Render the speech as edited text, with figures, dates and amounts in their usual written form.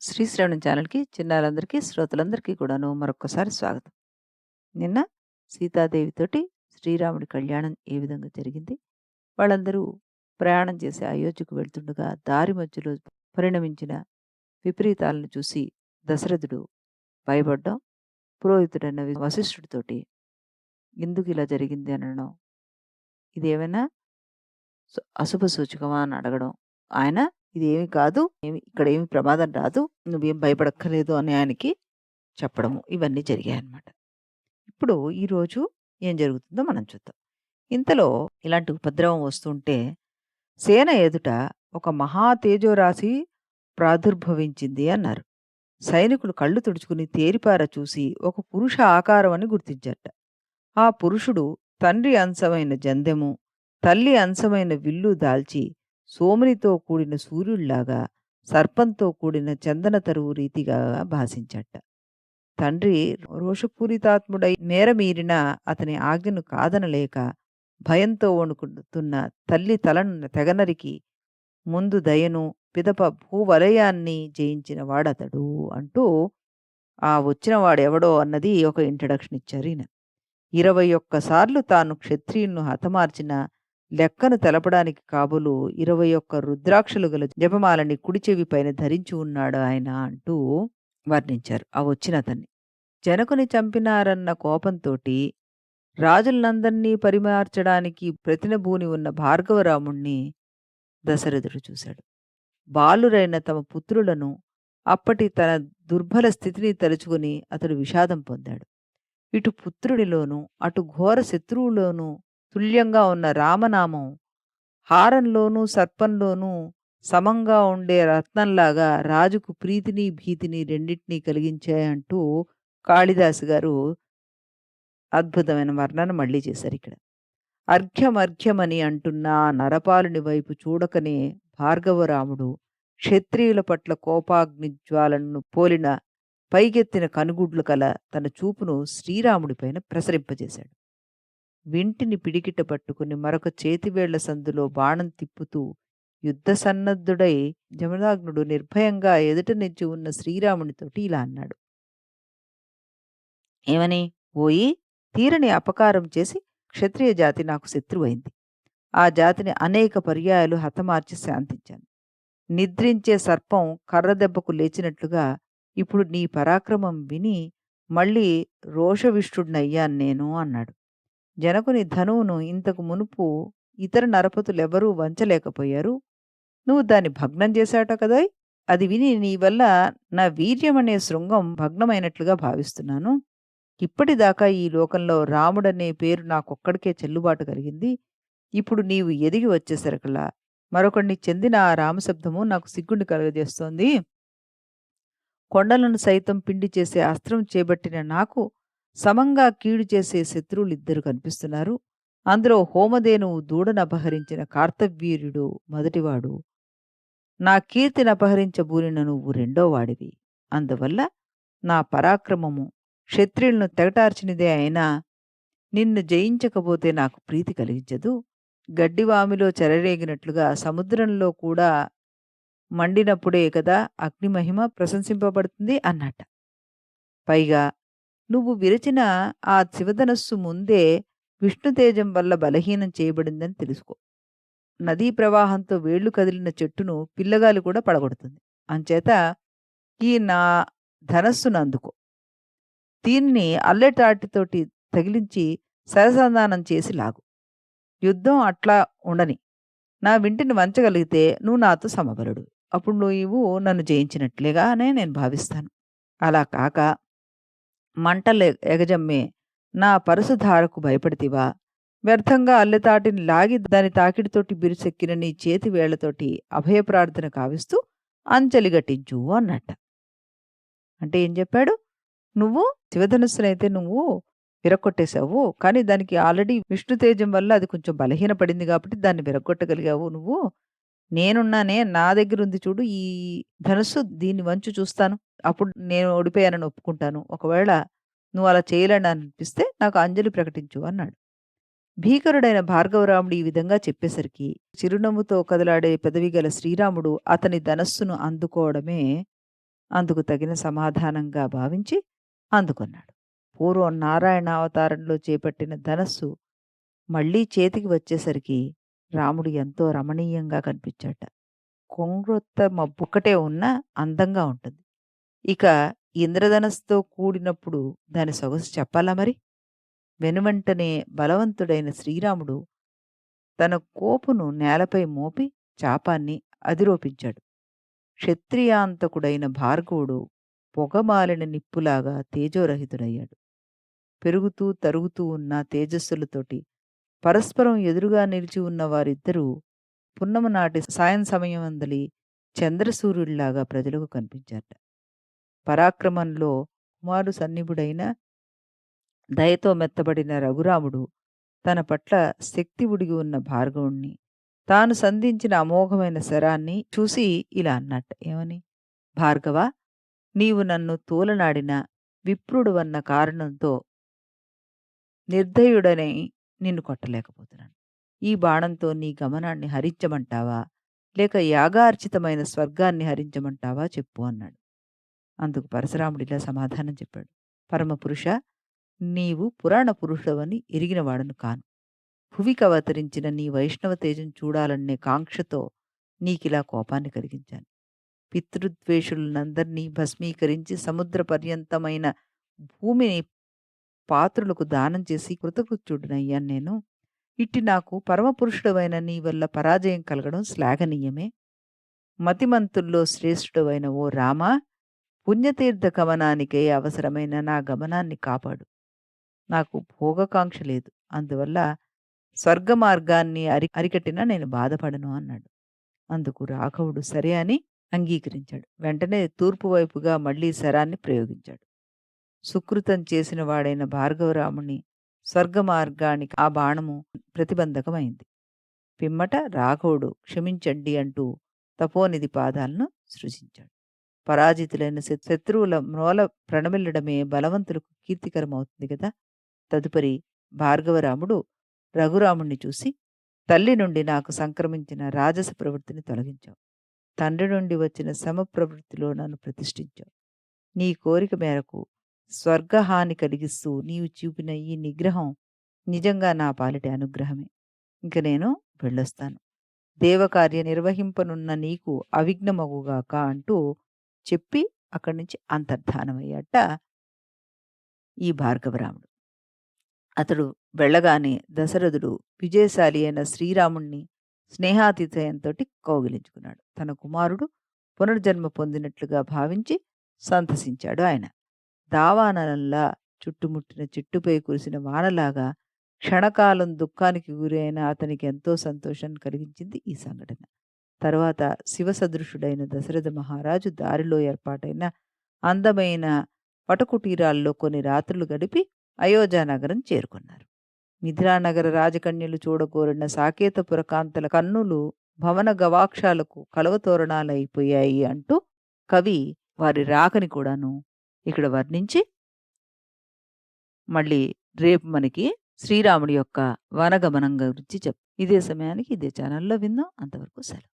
శ్రీశ్రవణం ఛానల్‌కి చిన్నారులందరికీ, శ్రోతలందరికీ కూడాను మరొక్కసారి స్వాగతం. నిన్న సీతాదేవితోటి శ్రీరాముడి కళ్యాణం ఏ విధంగా జరిగింది? వాళ్ళందరూ ప్రయాణం చేసి అయోధ్యకు వెళ్తుండగా దారి మధ్యలో పరిణమించిన విపరీతాలను చూసి దశరథుడు భయపడ్డం, పురోహితుడైన వశిష్ఠుడితోటి ఎందుకిలా జరిగింది అనడం, ఇదేమైనా అశుభ సూచకమా అని అడగడం. ఆయన ఇదేమి కాదు, ఇక్కడేమి ప్రమాదం రాదు, నువ్వేం భయపడక్కర్లేదు అని ఆయనకి చెప్పడము. ఇవన్నీ జరిగాయన్నమాట. ఇప్పుడు ఈరోజు ఏం జరుగుతుందో మనం చూద్దాం. ఇంతలో ఇలాంటి ఉపద్రవం వస్తుంటే సేన ఎదుట ఒక మహా తేజోరాశి ప్రాదుర్భవించింది అన్నారు. సైనికులు కళ్ళు తుడుచుకుని తేరిపార చూసి ఒక పురుష ఆకారం అని గుర్తించారట. ఆ పురుషుడు తండ్రి అంశమైన జందెము, తల్లి అంశమైన విల్లు దాల్చి సోమునితో కూడిన సూర్యుడిలాగా, సర్పంతో కూడిన చందన తరువు రీతిగా భాసించట. తండ్రి రోషపూరితాత్ముడై మేరమీరిన అతని ఆజ్ఞను కాదనలేక భయంతో వణుకుతున్న తల్లి తలను తెగనరికి ముందు దయను, పిదప భూవలయాన్ని జయించిన వాడతడు అంటూ ఆ వచ్చిన వాడెవడో అన్నది ఒక ఇంట్రడక్షన్ ఇచ్చారు ఈయన. 21 సార్లు తాను క్షత్రియులను హతమార్చిన లెక్కను తెలపడానికి కాబోలు 21 రుద్రాక్షలు గల జపమాలని కుడి చెవి పైన ధరించి ఉన్నాడు ఆయన అంటూ వర్ణించారు ఆ వచ్చినతన్ని. జనకుని చంపినారన్న కోపంతోటి రాజులనందర్నీ పరిమార్చడానికి ప్రతినబూని ఉన్న భార్గవరాముణ్ణి దశరథుడు చూశాడు. బాలురైన తమ పుత్రులను, అప్పటి తన దుర్బల స్థితిని తలుచుకుని అతడు విషాదం పొందాడు. ఇటు పుత్రుడిలోనూ, అటు ఘోర శత్రువులోనూ తుల్యంగా ఉన్న రామనామం హారంలోనూ, సర్పంలోనూ సమంగా ఉండే రత్నంలాగా రాజుకు ప్రీతిని, భీతిని రెండింటినీ కలిగించాయంటూ కాళిదాసు గారు అద్భుతమైన వర్ణన మళ్ళీ చేశారిక్కడ. అర్ఘ్యమర్ఘ్యమని అంటున్న ఆ నరపాలుని వైపు చూడకనే భార్గవరాముడు క్షత్రియుల పట్ల కోపాగ్నిజ్వాలను పోలిన పైకెత్తిన కనుగుడ్లు కల తన చూపును శ్రీరాముడిపైన ప్రసరింపజేశాడు. వింటిని పిడికిట పట్టుకుని మరొక చేతివేళ్ల సందులో బాణం తిప్పుతూ యుద్ధ సన్నద్ధుడై జమదాగ్నుడు నిర్భయంగా ఎదుట నిలిచి ఉన్న శ్రీరామునితోటి ఇలా అన్నాడు. ఏమని? ఓయి, తీరని అపకారం చేసి క్షత్రియ జాతి నాకు శత్రువైంది. ఆ జాతిని అనేక పర్యాయాలు హతమార్చి శాంతించాను. నిద్రించే సర్పం కర్రదెబ్బకు లేచినట్లుగా ఇప్పుడు నీ పరాక్రమం విని మళ్ళీ రోషవిష్ఠుడినయ్యాను నేను అన్నాడు. జనకుని ధనువును ఇంతకు మునుపు ఇతర నరపతులెవరూ వంచలేకపోయారు. నువ్వు దాన్ని భగ్నం చేశాట కదోయ్! అది విని నీ వల్ల నా వీర్యమనే శృంగం భగ్నమైనట్లుగా భావిస్తున్నాను. ఇప్పటిదాకా ఈ లోకంలో రాముడనే పేరు నాకొక్కడికే చెల్లుబాటు కలిగింది. ఇప్పుడు నీవు ఎదిగి వచ్చేసరికల్లా మరొకడిని చెందిన ఆ రామశబ్దము నాకు సిగ్గుని కలుగజేస్తోంది. కొండలను సైతం పిండి చేసే అస్త్రం చేపట్టిన నాకు సమంగా కీడు చేసే శత్రువులిద్దరు కనిపిస్తున్నారు. అందులో హోమధేనువు దూడనపహరించిన కార్తవీర్యుడు మొదటివాడు. నా కీర్తినపహరించబూనిన నువ్వు రెండో వాడివి. అందువల్ల నా పరాక్రమము క్షత్రియులను తెగటార్చినదే అయినా నిన్ను జయించకపోతే నాకు ప్రీతి కలిగించదు. గడ్డివామిలో చెలరేగినట్లుగా సముద్రంలో కూడా మండినప్పుడే కదా అగ్నిమహిమ ప్రశంసింపబడుతుంది అన్నట్ట. పైగా నువ్వు విరచిన ఆ శివధనస్సు ముందే విష్ణుతేజం వల్ల బలహీనం చేయబడిందని తెలుసుకో. నదీ ప్రవాహంతో వేళ్లు కదిలిన చెట్టును పిల్లగాలి కూడా పడగొడుతుంది. అంచేత ఈ నా ధనస్సును అందుకో. దీన్ని అల్లెటాటితోటి తగిలించి సరసంధానం చేసి లాగు. యుద్ధం అట్లా ఉండని. నా వింటిని వంచగలిగితే నువ్వు నాతో సమబలుడు. అప్పుడు నువ్వు నన్ను జయించినట్లేగానే నేను భావిస్తాను. అలా కాక మంటలు ఎగజమ్మే నా పరశుధారకు భయపడితివా? వ్యర్థంగా అల్లెతాటిని లాగి దాని తాకిడితోటి బిరుసెక్కిన నీ చేతి వేళ్లతోటి అభయప్రార్థన కావిస్తూ అంజలి ఘటించు అన్నట్ట. అంటే ఏం చెప్పాడు? నువ్వు శివధనుస్సునైతే నువ్వు విరగ్గొట్టేశావు. కానీ దానికి ఆల్రెడీ విష్ణు తేజం వల్ల అది కొంచెం బలహీనపడింది కాబట్టి దాన్ని విరగ్గొట్టగలిగావు నువ్వు. నేనున్నానే, నా దగ్గరుంది చూడు ఈ ధనుస్సు, దీన్ని వంచు చూస్తాను. అప్పుడు నేను ఓడిపోయానని ఒప్పుకుంటాను. ఒకవేళ నువ్వు అలా చేయలేని అనిపిస్తే నాకు అంజలి ప్రకటించు అన్నాడు. భీకరుడైన భార్గవరాముడు ఈ విధంగా చెప్పేసరికి చిరునవ్వుతో కదలాడే పెదవి గల శ్రీరాముడు అతని ధనస్సును అందుకోవడమే అందుకు తగిన సమాధానంగా భావించి అందుకున్నాడు. పూర్వం నారాయణ అవతారంలో చేపట్టిన ధనస్సు మళ్ళీ చేతికి వచ్చేసరికి రాముడు ఎంతో రమణీయంగా కనిపించాట. కొంగొత్త మబ్బొక్కటే ఉన్నా అందంగా ఉంటుంది. ఇక ఇంద్రధనస్సుతో కూడినప్పుడు దాని సొగసు చెప్పాలా మరి? వెనువెంటనే బలవంతుడైన శ్రీరాముడు తన కోపును నేలపై మోపి చాపాన్ని అధిరోపించాడు. క్షత్రియాంతకుడైన భార్గవుడు పొగమాలిన నిప్పులాగా తేజోరహితుడయ్యాడు. పెరుగుతూ తరుగుతూ ఉన్న తేజస్సులతోటి పరస్పరం ఎదురుగా నిలిచి ఉన్న వారిద్దరూ పున్నమ నాటి సాయం సమయమందలి చంద్రసూర్యుడిలాగా ప్రజలకు కనిపించారట. పరాక్రమంలో కుమారు సన్నిభుడైన దయతో మెత్తబడిన రఘురాముడు తన పట్ల శక్తి ఉడిగి ఉన్న భార్గవుణ్ణి తాను సంధించిన అమోఘమైన శరాన్ని చూసి ఇలా అన్నట్ట. ఏమని? భార్గవ, నీవు నన్ను తూలనాడిన విప్రుడువన్న కారణంతో నిర్దయుడనై నిన్ను కొట్టలేకపోతున్నాను. ఈ బాణంతో నీ గమనాన్ని హరించమంటావా, లేక యాగార్చితమైన స్వర్గాన్ని హరించమంటావా చెప్పు అన్నాడు. అందుకు పరశురాముడు ఇలా సమాధానం చెప్పాడు. పరమపురుష, నీవు పురాణ పురుషుడవని ఎరిగినవాడను కాను. భువికి అవతరించిన నీ వైష్ణవ తేజం చూడాలనే కాంక్షతో నీకిలా కోపాన్ని కలిగించాను. పితృద్వేషులనందరినీ భస్మీకరించి సముద్ర పర్యంతమైన భూమిని పాత్రులకు దానం చేసి కృతకృత్యుడినయ్యాను నేను. ఇట్టి నాకు పరమపురుషుడవైన నీ వల్ల పరాజయం కలగడం శ్లాఘనీయమే. మతిమంతుల్లో శ్రేష్ఠుడవైన ఓ రామా, పుణ్యతీర్థ గమనానికై అవసరమైన నా గమనాన్ని కాపాడు. నాకు భోగకాంక్ష లేదు. అందువల్ల స్వర్గ మార్గాన్ని అరికట్టినా నేను బాధపడను అన్నాడు. అందుకు రాఘవుడు సరే అని అంగీకరించాడు. వెంటనే తూర్పు వైపుగా మళ్లీ శరాన్ని ప్రయోగించాడు. సుకృతం చేసిన వాడైన భార్గవరాముని స్వర్గ మార్గానికి ఆ బాణము ప్రతిబంధకమైంది. పిమ్మట రాఘవుడు క్షమించండి అంటూ తపోనిధి పాదాలను సృజించాడు. పరాజితులైన శత్రువుల మ్రోల ప్రణమిల్లడమే బలవంతులకు కీర్తికరమవుతుంది కదా. తదుపరి భార్గవరాముడు రఘురాముణ్ణి చూసి, తల్లి నుండి నాకు సంక్రమించిన రాజస ప్రవృత్తిని తొలగించావు. తండ్రి నుండి వచ్చిన సమ ప్రవృత్తిలో నన్ను ప్రతిష్ఠించావు. నీ కోరిక మేరకు స్వర్గహాని కలిగిస్తూ నీవు చూపిన ఈ నిగ్రహం నిజంగా నా పాలిటి అనుగ్రహమే. ఇంక నేను వెళ్ళొస్తాను. దేవకార్య నిర్వహింపనున్న నీకు అవిఘ్నమగుగాక అంటూ చెప్పి అక్కడి నుంచి అంతర్ధానమయ్యాట ఈ భార్గవరాముడు. అతడు వెళ్ళగానే దశరథుడు విజయశాలి అయిన శ్రీరాముణ్ణి స్నేహాతిథయంతో కౌగిలించుకున్నాడు. తన కుమారుడు పునర్జన్మ పొందినట్లుగా భావించి సంతసించాడు ఆయన. దావానలంలా చుట్టుముట్టిన చెట్టుపై కురిసిన వానలాగా క్షణకాలం దుఃఖానికి గురైన అతనికి ఎంతో సంతోషాన్ని కలిగించింది ఈ సంఘటన. తరువాత శివసదృశుడైన దశరథ మహారాజు దారిలో ఏర్పాటైన అందమైన పటకుటీరాల్లో కొన్ని రాత్రులు గడిపి అయోధ్యానగరం చేరుకున్నారు. మిథిలానగర రాజకన్యలు చూడకోరిన సాకేతపుర కాంతల కన్నులు భవన గవాక్షాలకు కలవతోరణాలైపోయాయి అంటూ కవి వారి రాకని కూడాను ఇక్కడ వర్ణించి మళ్ళీ రేపు మనకి శ్రీరాముడి యొక్క వనగమనం గురించి ఇదే సమయానికి ఇదే ఛానల్లో విందాం. అంతవరకు సెలవు.